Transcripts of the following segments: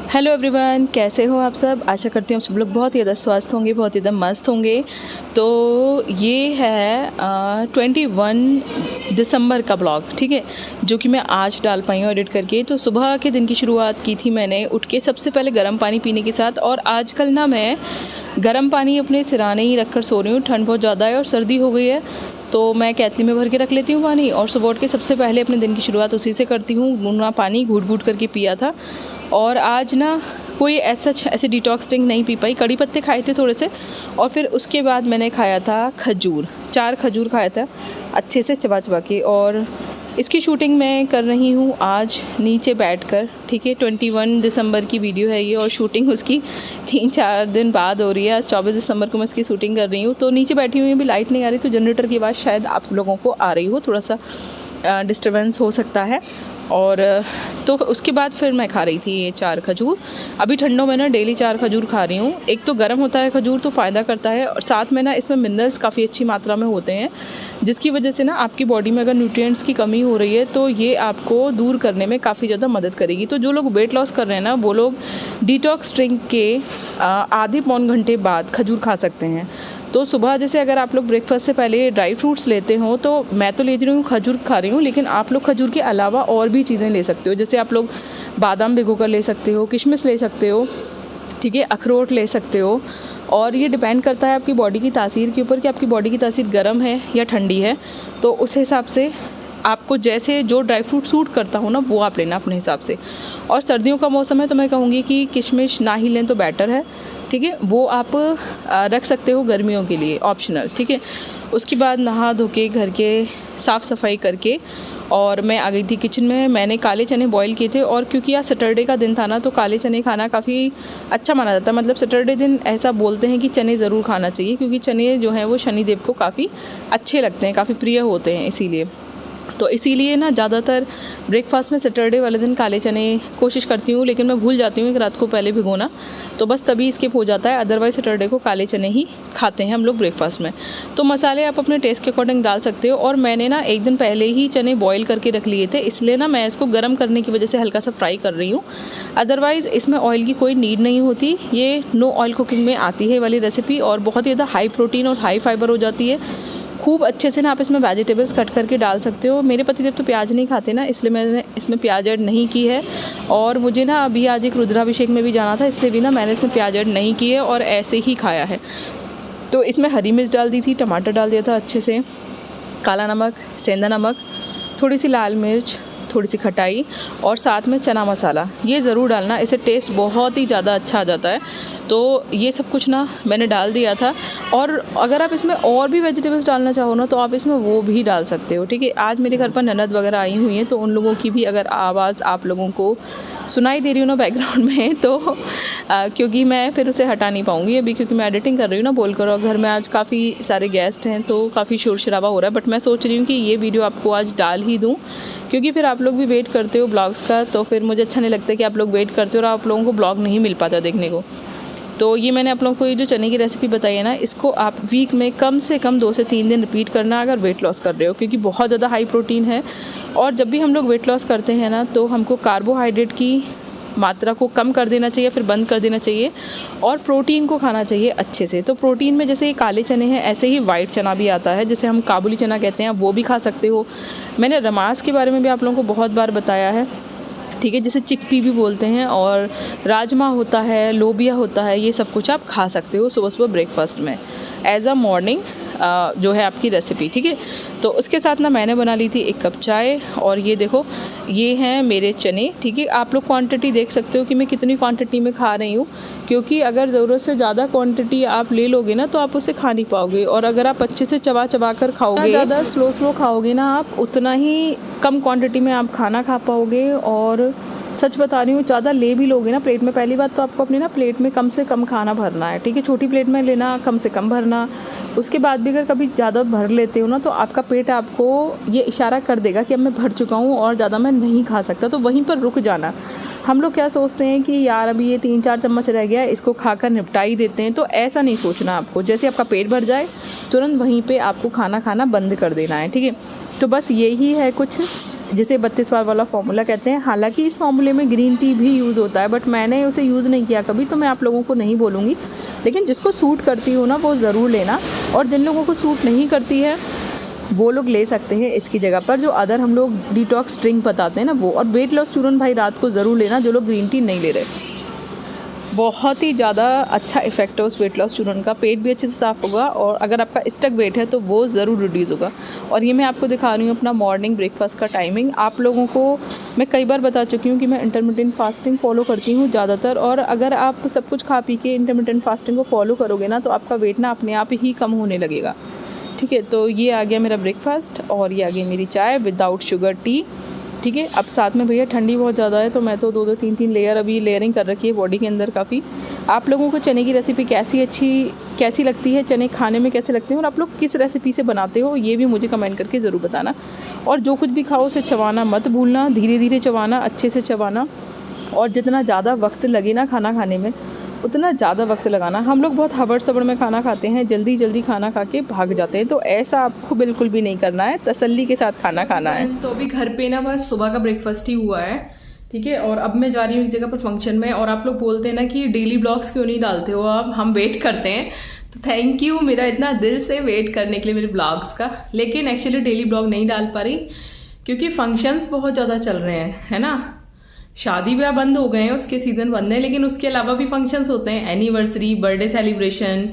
Hello everyone, कैसे हो आप सब। आशा करती हूँ आप सब लोग बहुत ही ज़्यादा स्वस्थ होंगे, बहुत ही ज़्यादा मस्त होंगे। तो ये है 21 दिसंबर का ब्लॉग, ठीक है, जो कि मैं आज डाल पाई हूँ एडिट करके। तो सुबह के दिन की शुरुआत की थी मैंने उठ के सबसे पहले गर्म पानी पीने के साथ। और आजकल ना मैं गर्म पानी अपने सिराने ही रख कर सो रही हूँ। ठंड बहुत ज़्यादा है और सर्दी हो गई है, तो मैं केतली में भर के रख लेती हूँ पानी और सुबह उठ के सबसे पहले अपने दिन की शुरुआत उसी से करती हूँ। गुनगुना पानी घूट घूट करके पिया था। और आज ना कोई ऐसे डिटॉक्स ड्रिंक नहीं पी पाई। कड़ी पत्ते खाए थे थोड़े से, और फिर उसके बाद मैंने खाया था खजूर। 4 खजूर खाया था अच्छे से चबा चबा के। और इसकी शूटिंग मैं कर रही हूँ आज नीचे बैठकर, ठीक है। 21 दिसंबर की वीडियो है ये, और शूटिंग उसकी 3-4 दिन बाद हो रही है। आज 24 दिसंबर को मैं इसकी शूटिंग कर रही हूँ। तो नीचे बैठी हुई, अभी लाइट नहीं आ रही, तो जनरेटर की आवाज़ शायद आप लोगों को आ रही हो, थोड़ा सा डिस्टर्बेंस हो सकता है। और तो उसके बाद फिर मैं खा रही थी ये 4 खजूर। अभी ठंडों में ना डेली 4 खजूर खा रही हूँ। एक तो गर्म होता है खजूर, तो फ़ायदा करता है, और साथ में ना इसमें मिनरल्स काफ़ी अच्छी मात्रा में होते हैं, जिसकी वजह से ना आपकी बॉडी में अगर न्यूट्रिएंट्स की कमी हो रही है तो ये आपको दूर करने में काफ़ी ज़्यादा मदद करेगी। तो जो लोग वेट लॉस कर रहे हैं ना, वो लोग डिटॉक्स ड्रिंक के आधे पौन घंटे बाद खजूर खा सकते हैं। तो सुबह जैसे अगर आप लोग ब्रेकफास्ट से पहले ड्राई फ्रूट्स लेते हो, तो मैं तो ले रही हूँ खजूर खा रही हूँ, लेकिन आप लोग खजूर के अलावा और भी चीज़ें ले सकते हो। जैसे आप लोग बादाम भिगो कर ले सकते हो, किशमिश ले सकते हो, ठीक है, अखरोट ले सकते हो। और ये डिपेंड करता है आपकी बॉडी की तासीर के ऊपर कि आपकी बॉडी की तासीर गर्म है या ठंडी है। तो उस हिसाब से आपको जैसे जो ड्राई फ्रूट सूट करता हो ना, वो आप लेना अपने हिसाब से। और सर्दियों का मौसम है, तो मैं कहूँगी कि किशमिश ना ही लें तो बेटर है, ठीक है। वो आप रख सकते हो गर्मियों के लिए, ऑप्शनल, ठीक है। उसके बाद नहा धो के घर के साफ़ सफाई करके और मैं आ गई थी किचन में। मैंने काले चने बॉईल किए थे, और क्योंकि आज सैटरडे का दिन था ना, तो काले चने खाना काफ़ी अच्छा माना जाता है। मतलब सैटरडे दिन ऐसा बोलते हैं कि चने ज़रूर खाना चाहिए, क्योंकि चने जो हैं वो शनिदेव को काफ़ी अच्छे लगते हैं, काफ़ी प्रिय होते हैं, इसीलिए। तो इसीलिए ना ज़्यादातर ब्रेकफास्ट में सैटरडे वाले दिन काले चने कोशिश करती हूँ, लेकिन मैं भूल जाती हूँ एक रात को पहले भिगोना, तो बस तभी स्किप हो जाता है। अदरवाइज़ सैटरडे को काले चने ही खाते हैं हम लोग ब्रेकफास्ट में। तो मसाले आप अपने टेस्ट के अकॉर्डिंग डाल सकते हो। और मैंने ना एक दिन पहले ही चने बॉईल करके रख लिए थे, इसलिए ना मैं इसको गर्म करने की वजह से हल्का सा फ्राई कर रही हूँ। अदरवाइज़ इसमें ऑयल की कोई नीड नहीं होती। ये नो ऑयल कुकिंग में आती है वाली रेसिपी, और बहुत ही ज़्यादा हाई प्रोटीन और हाई फाइबर हो जाती है। खूब अच्छे से ना आप इसमें वेजिटेबल्स कट करके डाल सकते हो। मेरे पतिदेव तो प्याज नहीं खाते ना, इसलिए मैंने इसमें प्याज ऐड नहीं की है। और मुझे ना अभी आज एक रुद्राभिषेक में भी जाना था, इसलिए भी ना मैंने इसमें प्याज ऐड नहीं की है और ऐसे ही खाया है। तो इसमें हरी मिर्च डाल दी थी, टमाटर डाल दिया था अच्छे से, काला नमक, सेंधा नमक, थोड़ी सी लाल मिर्च, थोड़ी सी खटाई, और साथ में चना मसाला ये ज़रूर डालना, इससे टेस्ट बहुत ही ज़्यादा अच्छा आ जाता है। तो ये सब कुछ ना मैंने डाल दिया था। और अगर आप इसमें और भी वेजिटेबल्स डालना चाहो ना, तो आप इसमें वो भी डाल सकते हो, ठीक है। आज मेरे घर पर ननद वगैरह आई हुई हैं, तो उन लोगों की भी अगर आवाज़ आप लोगों को सुनाई दे रही हो ना बैकग्राउंड में, तो क्योंकि मैं फिर उसे हटा नहीं पाऊँगी अभी, क्योंकि मैं एडिटिंग कर रही हूँ ना बोलकर, और घर में आज काफ़ी सारे गेस्ट हैं, तो काफ़ी शोर शराबा हो रहा है। बट मैं सोच रही हूँ कि ये वीडियो आपको आज डाल ही दूँ, क्योंकि फिर आप लोग भी वेट करते हो ब्लॉग्स का, तो फिर मुझे अच्छा नहीं लगता कि आप लोग वेट करते हो और आप लोगों को ब्लॉग नहीं मिल पाता देखने को। तो ये मैंने आप लोगों को ये जो चने की रेसिपी बताई है ना, इसको आप वीक में कम से कम 2 से 3 दिन रिपीट करना अगर वेट लॉस कर रहे हो, क्योंकि बहुत ज़्यादा हाई प्रोटीन है। और जब भी हम लोग वेट लॉस करते हैं ना, तो हमको कार्बोहाइड्रेट की मात्रा को कम कर देना चाहिए, फिर बंद कर देना चाहिए, और प्रोटीन को खाना चाहिए अच्छे से। तो प्रोटीन में जैसे ये काले चने हैं, ऐसे ही वाइट चना भी आता है, जिसे हम काबुली चना कहते हैं, वो भी खा सकते हो। मैंने रमास के बारे में भी आप लोगों को बहुत बार बताया है, ठीक है, जिसे चिकपी भी बोलते हैं, और राजमा होता है, लोबिया होता है, ये सब कुछ आप खा सकते हो सुबह सुबह ब्रेकफास्ट में एज अ मॉर्निंग जो है आपकी रेसिपी, ठीक है। तो उसके साथ ना मैंने बना ली थी 1 कप चाय, और ये देखो ये हैं मेरे चने, ठीक है। आप लोग क्वांटिटी देख सकते हो कि मैं कितनी क्वांटिटी में खा रही हूँ, क्योंकि अगर ज़रूरत से ज़्यादा क्वांटिटी आप ले लोगे ना, तो आप उसे खा नहीं पाओगे। और अगर आप अच्छे से चबा चबा कर खाओगे, ज़्यादा स्लो खाओगे ना आप, उतना ही कम क्वांटिटी में आप खाना खा पाओगे। और सच बता रही हूँ, ज़्यादा ले भी लोगे ना प्लेट में, पहली बात तो आपको अपनी ना प्लेट में कम से कम खाना भरना है, ठीक है। छोटी प्लेट में लेना, कम से कम भरना। उसके बाद भी अगर कभी ज़्यादा भर लेते हो ना, तो आपका पेट आपको ये इशारा कर देगा कि अब मैं भर चुका हूँ और ज़्यादा मैं नहीं खा सकता, तो वहीं पर रुक जाना। हम लोग क्या सोचते हैं कि यार अभी ये 3-4 चम्मच रह गया है, इसको खाकर निपटा ही देते हैं, तो ऐसा नहीं सोचना आपको। जैसे आपका पेट भर जाए तुरंत वहीं पे आपको खाना खाना बंद कर देना है, ठीक है। तो बस यही है कुछ, जिसे 32 बार वाला फॉर्मूला कहते हैं। हालांकि इस फॉर्मूले में ग्रीन टी भी यूज़ होता है, बट मैंने उसे यूज़ नहीं किया कभी, तो मैं आप लोगों को नहीं बोलूँगी। लेकिन जिसको सूट करती हो ना वो ज़रूर लेना, और जिन लोगों को सूट नहीं करती है वो लोग ले सकते हैं इसकी जगह पर जो अदर हम लोग डिटॉक्स ड्रिंक बताते हैं ना वो। और वेट लॉस चूरन भाई रात को ज़रूर लेना जो लोग ग्रीन टी नहीं ले रहे। बहुत ही ज़्यादा अच्छा इफेक्ट है उस वेट लॉस चूरन का। पेट भी अच्छे से साफ़ होगा, और अगर आपका स्टक वेट है तो वो ज़रूर रिड्यूस होगा। और ये मैं आपको दिखा रही हूँ अपना मॉर्निंग ब्रेकफास्ट का टाइमिंग। आप लोगों को मैं कई बार बता चुकी हूँ कि मैं इंटरमिटेंट फास्टिंग फॉलो करती हूँ ज़्यादातर, और अगर आप सब कुछ खा पी के इंटरमिटेंट फास्टिंग को फॉलो करोगे ना तो आपका वेट ना अपने आप ही कम होने लगेगा, ठीक है। तो ये आ गया मेरा ब्रेकफास्ट, और ये आ गई मेरी चाय विदाउट शुगर टी, ठीक है। अब साथ में भैया ठंडी बहुत ज़्यादा है, तो मैं तो 2-2 3-3 लेयर अभी लेयरिंग कर रखी है बॉडी के अंदर काफ़ी। आप लोगों को चने की रेसिपी कैसी लगती है, चने खाने में कैसे लगते हैं, और आप लोग किस रेसिपी से बनाते हो ये भी मुझे कमेंट करके ज़रूर बताना। और जो कुछ भी खाओ उसे चबाना मत भूलना, धीरे धीरे चबाना, अच्छे से चबाना, और जितना ज़्यादा वक्त लगे ना खाना खाने में उतना ज़्यादा वक्त लगाना। हम लोग बहुत हबड़ सबड़ में खाना खाते हैं, जल्दी जल्दी खाना खा के भाग जाते हैं, तो ऐसा आपको बिल्कुल भी नहीं करना है, तसल्ली के साथ खाना खाना है। तो अभी घर पे ना बस सुबह का ब्रेकफास्ट ही हुआ है, ठीक है। और अब मैं जा रही हूँ एक जगह पर फंक्शन में। और आप लोग बोलते हैं ना कि डेली ब्लॉग्स क्यों नहीं डालते हो आप, हम वेट करते हैं। तो थैंक यू मेरा इतना दिल से वेट करने के लिए मेरे ब्लॉग्स का। लेकिन एक्चुअली डेली ब्लॉग नहीं डाल पा रही क्योंकि फंक्शंस बहुत ज़्यादा चल रहे हैं, है ना। शादी ब्याह बंद हो गए हैं, उसके सीज़न बंद है, लेकिन उसके अलावा भी फंक्शंस होते हैं, एनिवर्सरी, बर्थडे सेलिब्रेशन।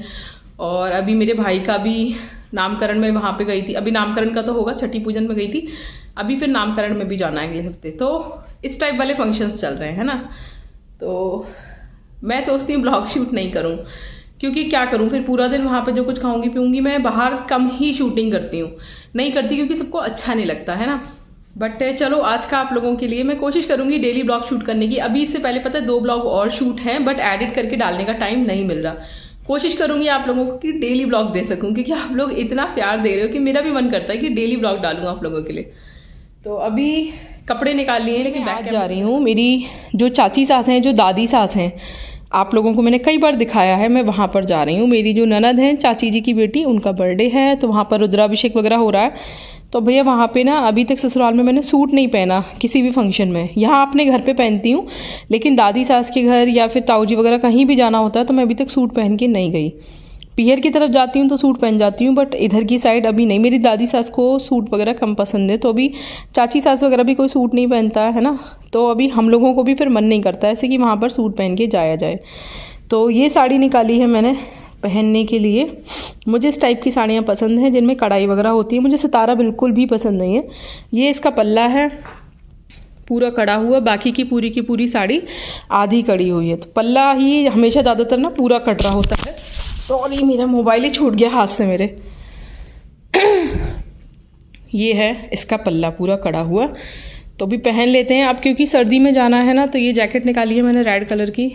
और अभी मेरे भाई का भी नामकरण में वहाँ पे गई थी। अभी नामकरण का तो होगा, छठी पूजन में गई थी, अभी फिर नामकरण में भी जाना है अगले हफ्ते। तो इस टाइप वाले फंक्शंस चल रहे हैं, है ना। तो मैं सोचती हूँ ब्लॉग शूट नहीं करूँ, क्योंकि क्या करूँ फिर पूरा दिन वहाँ पे जो कुछ खाऊंगी पीऊँगी। मैं बाहर कम ही शूटिंग करती हूँ, नहीं करती क्योंकि सबको अच्छा नहीं लगता, है ना। बट चलो आज का आप लोगों के लिए मैं कोशिश करूंगी डेली ब्लॉग शूट करने की। अभी इससे पहले पता है 2 ब्लॉग और शूट हैं, बट एडिट करके डालने का टाइम नहीं मिल रहा। कोशिश करूंगी आप लोगों को कि डेली ब्लॉग दे सकूं, क्योंकि आप लोग इतना प्यार दे रहे हो कि मेरा भी मन करता है कि डेली ब्लॉग डालूं आप लोगों के लिए। तो अभी कपड़े निकाल लिए हैं, लेकिन बैग जा रही हूँ। मेरी जो चाची सास हैं, जो दादी सास हैं, आप लोगों को मैंने कई बार दिखाया है, मैं वहाँ पर जा रही हूँ। मेरी जो ननद हैं चाची जी की बेटी, उनका बर्थडे है, तो वहाँ पर रुद्राभिषेक वगैरह हो रहा है। तो भैया वहाँ पे ना अभी तक ससुराल में मैंने सूट नहीं पहना किसी भी फंक्शन में। यहाँ अपने घर पे पहनती हूँ, लेकिन दादी सास के घर या फिर ताऊ जी वगैरह कहीं भी जाना होता है तो मैं अभी तक सूट पहन के नहीं गई। पियर की तरफ जाती हूँ तो सूट पहन जाती हूँ, बट इधर की साइड अभी नहीं। मेरी दादी सास को सूट वगैरह कम पसंद है, तो अभी चाची सास वगैरह भी कोई सूट नहीं पहनता है ना। तो अभी हम लोगों को भी फिर मन नहीं करता ऐसे कि वहाँ पर सूट पहन के जाया जाए। तो ये साड़ी निकाली है मैंने पहनने के लिए। मुझे इस टाइप की साड़ियाँ पसंद हैं जिनमें कढ़ाई वगैरह होती है। मुझे सितारा बिल्कुल भी पसंद नहीं है। ये इसका पल्ला है पूरा कड़ा हुआ, बाकी की पूरी साड़ी आधी कड़ी हुई है। तो पल्ला ही हमेशा ज़्यादातर ना पूरा कट रहा होता है। सॉरी मेरा मोबाइल ही छूट गया हाथ से मेरे। ये है इसका पल्ला पूरा कड़ा हुआ, तो भी पहन लेते हैं अब क्योंकि सर्दी में जाना है ना। तो ये जैकेट निकाली है मैंने रेड कलर की,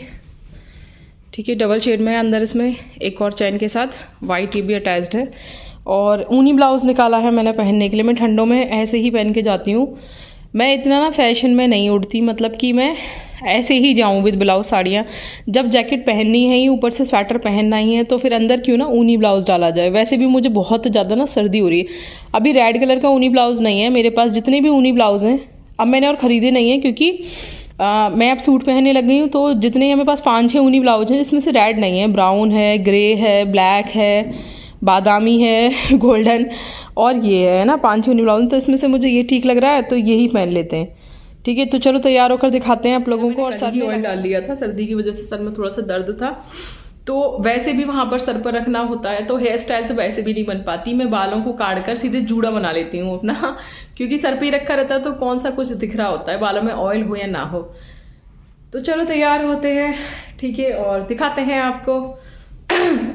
ठीक है, डबल शेड में है अंदर, इसमें एक और चैन के साथ वाइट ये भी अटैच्ड है। और ऊनी ब्लाउज़ निकाला है मैंने पहनने के लिए। मैं ठंडों में ऐसे ही पहन के जाती हूँ। मैं इतना ना फैशन में नहीं उड़ती, मतलब कि मैं ऐसे ही जाऊँ विद ब्लाउज साड़ियाँ। जब जैकेट पहननी है ही, ऊपर से स्वेटर पहनना ही है, तो फिर अंदर क्यों ना ऊनी ब्लाउज़ डाला जाए। वैसे भी मुझे बहुत ज़्यादा ना सर्दी हो रही है। अभी रेड कलर का ऊनी ब्लाउज़ नहीं है मेरे पास। जितने भी ऊनी ब्लाउज़ हैं अब मैंने और ख़रीदे नहीं हैं, क्योंकि मैं अब सूट पहनने लग गई हूँ। तो जितने मेरे पास 5-6 ऊनी ब्लाउज हैं, जिसमें से रेड नहीं है, ब्राउन है, ग्रे है, ब्लैक है, बादामी है, गोल्डन, और ये है ना 5-6 ऊनी ब्लाउज। तो इसमें से मुझे ये ठीक लग रहा है तो यही पहन लेते हैं, ठीक है। तो चलो तैयार होकर दिखाते हैं आप लोगों को। और सर में ऑयल डाल लिया था, सर्दी की वजह से सर में थोड़ा सा दर्द था, तो वैसे भी वहाँ पर सर पर रखना होता है, तो हेयर स्टाइल तो वैसे भी नहीं बन पाती। मैं बालों को काट कर सीधे जूड़ा बना लेती हूँ अपना, क्योंकि सर पे ही रखा रहता है तो कौन सा कुछ दिख रहा होता है, बालों में ऑयल हो या ना हो। तो चलो तैयार होते हैं, ठीक है, और दिखाते हैं आपको।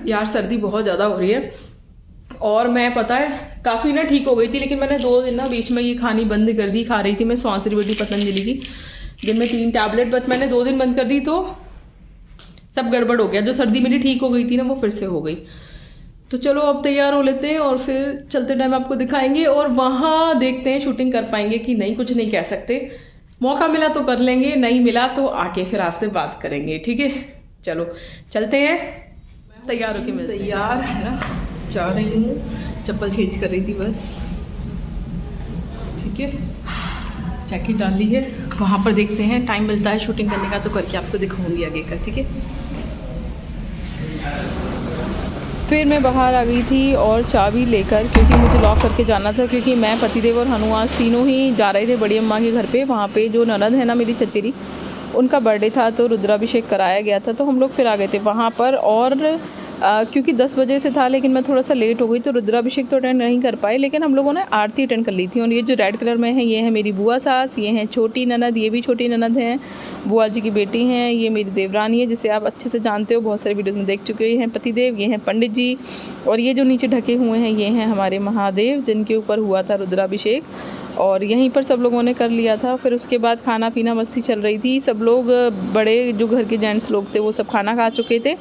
यार सर्दी बहुत ज़्यादा हो रही है, और मैं पता है काफ़ी ना ठीक हो गई थी, लेकिन मैंने 2 दिन ना बीच में ये खानी बंद कर दी। खा रही थी मैं स्वांसरी बेटी पतंजलि की, दिन में 3 टैबलेट, बट मैंने 2 दिन बंद कर दी तो सब गड़बड़ हो गया। जो सर्दी मेरी ठीक हो गई थी ना वो फिर से हो गई। तो चलो अब तैयार हो लेते हैं और फिर चलते टाइम आपको दिखाएंगे, और वहाँ देखते हैं शूटिंग कर पाएंगे कि नहीं, कुछ नहीं कह सकते। मौका मिला तो कर लेंगे, नहीं मिला तो आके फिर आपसे बात करेंगे, ठीक है। चलो चलते हैं, तैयार होके मिलते हैं। तैयार है ना, जा रही हूँ, चप्पल चेंज कर रही थी बस, ठीक है। जैकेट डाल ली है, वहाँ पर देखते हैं, टाइम मिलता है शूटिंग करने का तो करके आपको दिखाऊंगी आगे का, ठीक है। फिर मैं बाहर आ गई थी और चाबी लेकर, क्योंकि मुझे लॉक करके जाना था, क्योंकि मैं, पतिदेव और हनु आज तीनों ही जा रहे थे बड़ी अम्मा के घर पे। वहाँ पे जो ननद है ना मेरी चचेरी, उनका बर्थडे था तो रुद्राभिषेक कराया गया था, तो हम लोग फिर आ गए थे वहाँ पर। और क्योंकि 10 बजे से था, लेकिन मैं थोड़ा सा लेट हो गई तो रुद्राभिषेक तो अटेंड नहीं कर पाए, लेकिन हम लोगों ने आरती अटेंड कर ली थी। और ये जो रेड कलर में है, ये है मेरी बुआ सास, ये हैं छोटी ननद, ये भी छोटी ननद हैं, बुआ जी की बेटी हैं। ये मेरी देवरानी है, जिसे आप अच्छे से जानते हो, बहुत सारे वीडियोज़ में देख चुके हैं, पतिदेव। ये हैं पंडित जी, और ये जो नीचे ढके हुए हैं, ये हैं हमारे महादेव, जिनके ऊपर हुआ था रुद्राभिषेक। और यहीं पर सब लोगों ने कर लिया था। फिर उसके बाद खाना पीना मस्ती चल रही थी, सब लोग, बड़े जो घर के जेंट्स लोग थे वो सब खाना खा चुके थे।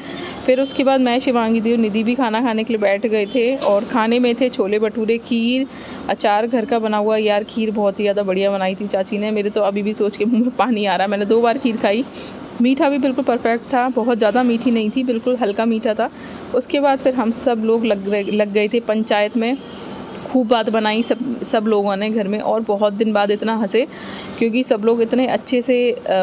फिर उसके बाद मैं, शिवांगी दी और निधि भी खाना खाने के लिए बैठ गए थे। और खाने में थे छोले भटूरे, खीर, अचार घर का बना हुआ। यार खीर बहुत ही ज़्यादा बढ़िया बनाई थी चाची ने, मेरे तो अभी भी सोच के मुँह में पानी आ रहा है। मैंने 2 बार खीर खाई। मीठा भी बिल्कुल परफेक्ट था, बहुत ज़्यादा मीठी नहीं थी, बिल्कुल हल्का मीठा था। उसके बाद फिर हम सब लोग लग गए थे पंचायत में। खूब बात बनाई सब लोगों ने घर में, और बहुत दिन बाद इतना हंसे, क्योंकि सब लोग इतने अच्छे से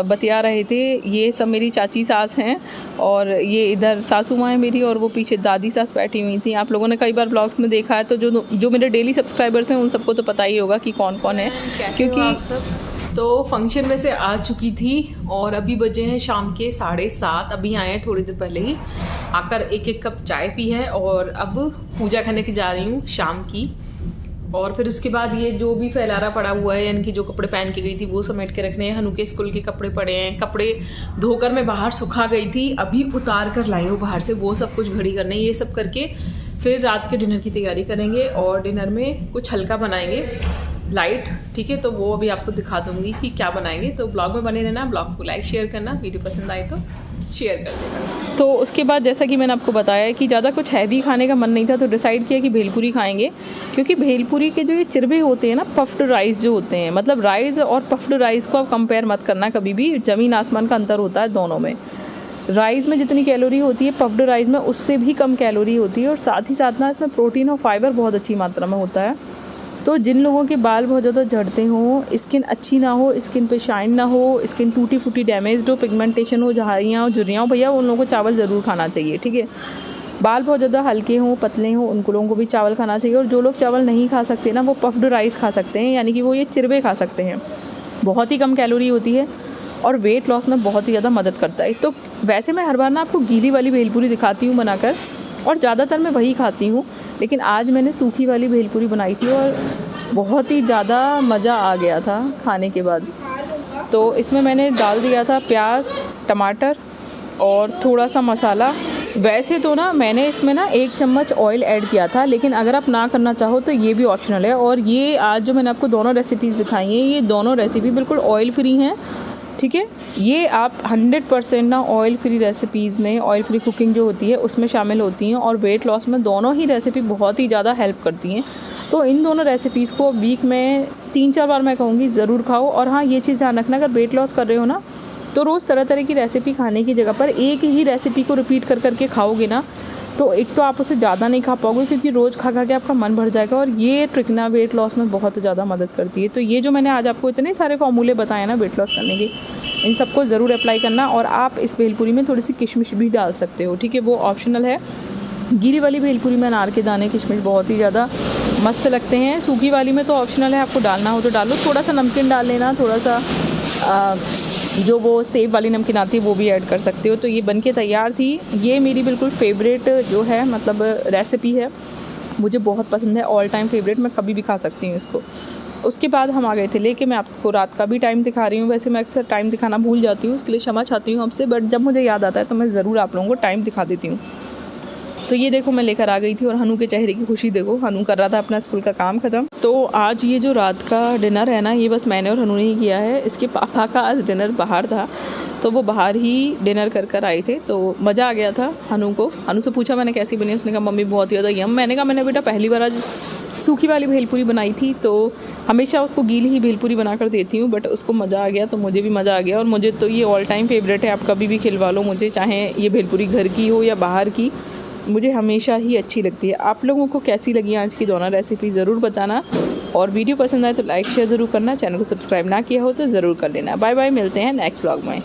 बतिया रहे थे। ये सब मेरी चाची सास हैं, और ये इधर सासू माँ है मेरी, और वो पीछे दादी सास बैठी हुई थी। आप लोगों ने कई बार ब्लॉग्स में देखा है, तो जो मेरे डेली सब्सक्राइबर्स हैं उन सबको तो पता ही होगा कि कौन कौन है, क्योंकि तो फंक्शन में से आ चुकी थी। और अभी बजे हैं शाम के 7:30, अभी आए हैं थोड़ी देर पहले ही, आकर 1 कप चाय पी है, और अब पूजा करने की जा रही हूँ शाम की। और फिर उसके बाद ये जो भी फैलारा पड़ा हुआ है, यानी कि जो कपड़े पहन के गई थी वो समेट के रखने हैं। हनु के स्कूल के कपड़े पड़े हैं, कपड़े धोकर मैं बाहर सुखा गई थी, अभी उतार कर लाई हूँ बाहर से, वो सब कुछ घड़ी करने। ये सब करके फिर रात के डिनर की तैयारी करेंगे, और डिनर में कुछ हल्का बनाएंगे, लाइट, ठीक है। तो वो अभी आपको दिखा दूंगी कि क्या बनाएंगे। तो ब्लॉग में बने रहना, ब्लॉग को लाइक शेयर करना, वीडियो पसंद आए तो शेयर कर देना। तो उसके बाद जैसा कि मैंने आपको बताया कि ज़्यादा कुछ हैवी खाने का मन नहीं था, तो डिसाइड किया कि भेलपूरी खाएंगे। क्योंकि भेलपूरी के जो ये चिरबे होते हैं ना, पफ्ड राइस जो होते हैं, मतलब राइस और पफ्ड राइस को आप कंपेयर मत करना कभी भी, ज़मीन आसमान का अंतर होता है दोनों में। राइस में जितनी कैलोरी होती है, पफ्ड राइस में उससे भी कम कैलोरी होती है, और साथ ही साथ ना इसमें प्रोटीन और फाइबर बहुत अच्छी मात्रा में होता है। तो जिन लोगों के बाल बहुत ज़्यादा झड़ते हों, स्किन अच्छी ना हो, स्किन पे शाइन ना हो, स्किन टूटी फूटी डैमेज हो, पिगमेंटेशन हो, झाइयाँ हो, झुर्रियाँ हो, भैया उन लोगों को चावल ज़रूर खाना चाहिए, ठीक है। बाल बहुत ज़्यादा हल्के हों, पतले हों, उन लोगों को भी चावल खाना चाहिए। और जो लोग चावल नहीं खा सकते ना, वो पफ्ड राइस खा सकते हैं, यानी कि वो ये चिरबे खा सकते हैं। बहुत ही कम कैलोरी होती है, और वेट लॉस में बहुत ही ज़्यादा मदद करता है। तो वैसे मैं हर बार ना आपको गीली वाली भेलपूरी दिखाती हूँ बनाकर, और ज़्यादातर मैं वही खाती हूँ, लेकिन आज मैंने सूखी वाली भेलपूरी बनाई थी, और बहुत ही ज़्यादा मज़ा आ गया था खाने के बाद। तो इसमें मैंने डाल दिया था प्याज, टमाटर और थोड़ा सा मसाला। वैसे तो ना मैंने इसमें ना 1 चम्मच ऑयल ऐड किया था, लेकिन अगर आप ना करना चाहो तो ये भी ऑप्शनल है। और ये आज जो मैंने आपको दोनों रेसिपीज़ दिखाई हैं, ये दोनों रेसिपी बिल्कुल ऑयल फ्री हैं, ठीक है। ये आप 100% ना ऑयल फ्री रेसिपीज़ में, ऑयल फ्री कुकिंग जो होती है उसमें शामिल होती हैं, और वेट लॉस में दोनों ही रेसिपी बहुत ही ज़्यादा हेल्प करती हैं। तो इन दोनों रेसिपीज़ को वीक में 3-4 बार मैं कहूँगी ज़रूर खाओ। और हाँ, ये चीज़ ध्यान रखना, अगर वेट लॉस कर रहे हो ना, तो रोज़ तरह तरह की रेसिपी खाने की जगह पर एक ही रेसिपी को रिपीट कर करके खाओगे ना, तो एक तो आप उसे ज़्यादा नहीं खा पाओगे, क्योंकि रोज़ खा खा के आपका मन भर जाएगा। और ये ट्रिक ना वेट लॉस में बहुत ज़्यादा मदद करती है। तो ये जो मैंने आज आपको इतने सारे फॉर्मूले बताए ना वेट लॉस करने के, इन सबको ज़रूर अप्लाई करना। और आप इस भेलपूरी में थोड़ी सी किशमिश भी डाल सकते हो, ठीक है, वो ऑप्शनल है। गीली वाली भेलपूरी में अनार के दाने, किशमिश बहुत ही ज़्यादा मस्त लगते हैं। सूखी वाली में तो ऑप्शनल है, आपको डालना हो तो डालो, थोड़ा सा नमकीन डाल लेना, थोड़ा सा जो वो सेब वाली नमकीन आती है वो भी ऐड कर सकते हो। तो ये बनके तैयार थी। ये मेरी बिल्कुल फेवरेट जो है, मतलब रेसिपी है, मुझे बहुत पसंद है, ऑल टाइम फेवरेट, मैं कभी भी खा सकती हूँ इसको। उसके बाद हम आ गए थे लेके, मैं आपको रात का भी टाइम दिखा रही हूँ। वैसे मैं अक्सर टाइम दिखाना भूल जाती हूँ, उसके लिए क्षमा चाहती हूँ आपसे, बट जब मुझे याद आता है तो मैं ज़रूर आप लोगों को टाइम दिखा देती हूँ। तो ये देखो मैं लेकर आ गई थी, और हनु के चेहरे की खुशी देखो, हनु कर रहा था अपना स्कूल का काम ख़त्म। तो आज ये जो रात का डिनर है ना, ये बस मैंने और हनु ने ही किया है। इसके पापा का आज डिनर बाहर था, तो वो बाहर ही डिनर कर आए थे, तो मज़ा आ गया था। हनु से पूछा मैंने कैसी बनी, उसने कहा मम्मी बहुत ज़्यादा यम। मैंने कहा मैंने बेटा पहली बार आज सूखी वाली भेलपूरी बनाई थी, तो हमेशा उसको गीली ही भेलपूरी बना कर देती हूँ, बट उसको मज़ा आ गया तो मुझे भी मज़ा आ गया। और मुझे तो ये ऑल टाइम फेवरेट है, आप कभी भी खिलवा लो मुझे, चाहे ये भेलपूरी घर की हो या बाहर की, मुझे हमेशा ही अच्छी लगती है। आप लोगों को कैसी लगी आज की दोनों रेसिपी ज़रूर बताना, और वीडियो पसंद आए तो लाइक शेयर ज़रूर करना, चैनल को सब्सक्राइब ना किया हो तो ज़रूर कर लेना। बाय बाय, मिलते हैं नेक्स्ट ब्लॉग में।